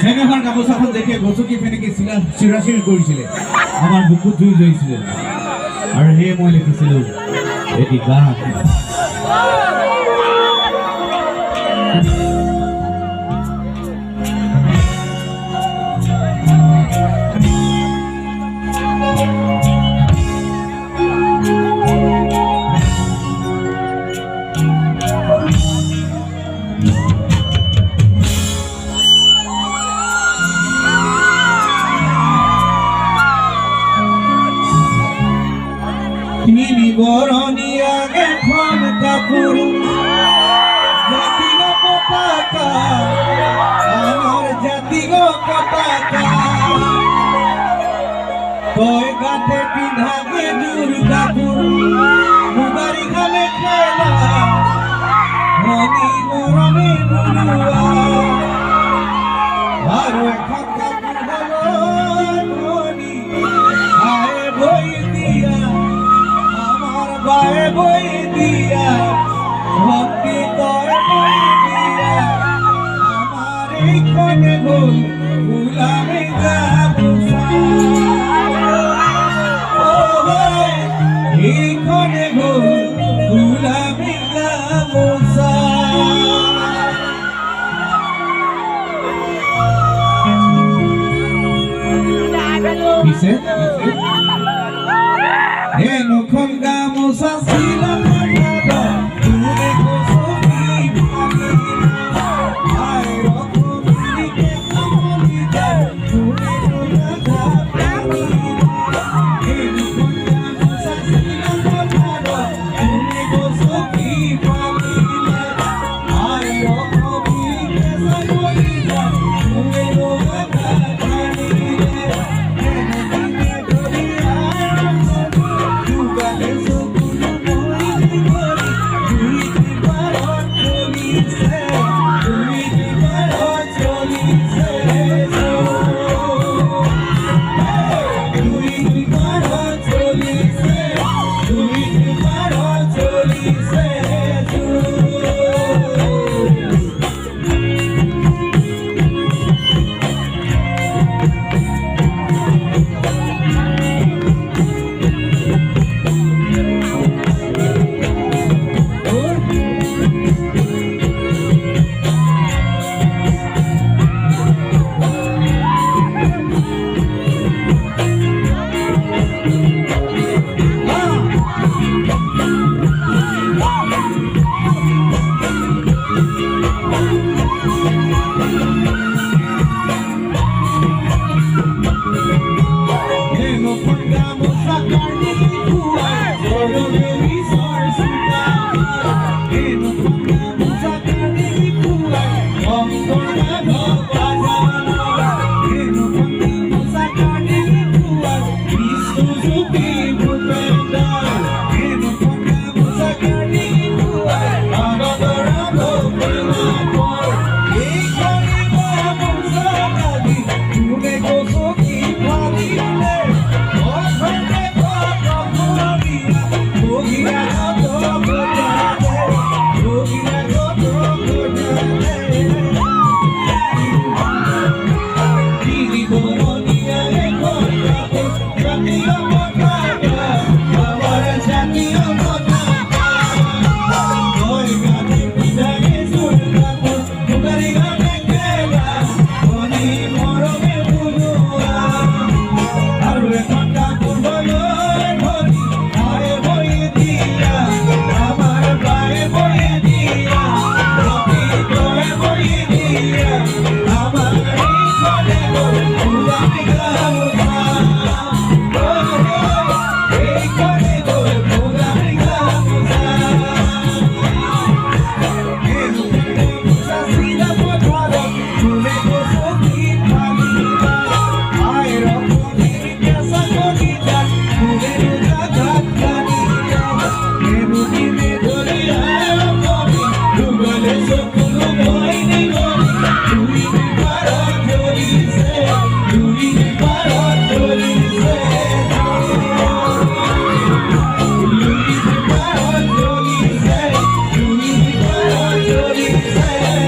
ফেনেখন গামোচাখন দেখে গচকি ফেনেকি চিৰাচিৰ কৰিছিলে আমাৰ বুকুত জুই জ্বলিছিলে আৰু সেয়ে মই লিখিছিলোঁ এটি গান বরণী আগে খন কাপুর জাতির পতাকা আমার জাতির পতাকা তয় গাতে পিন্ধাগে জুর কাপুর মুগারি খালে খেলা ধনী মরমে বুড়ুয়া আর এখন কাপুর হলো ধনী আয় বই দিয়া বায়ে বই দিয়া ভক্তি তয় বই দিয়া আমার এইখানে বই ফুলামে গামোচা এইখানে বই ফুলামে গামোচা পিছে নখন গামোচা ছিলা তুমি रे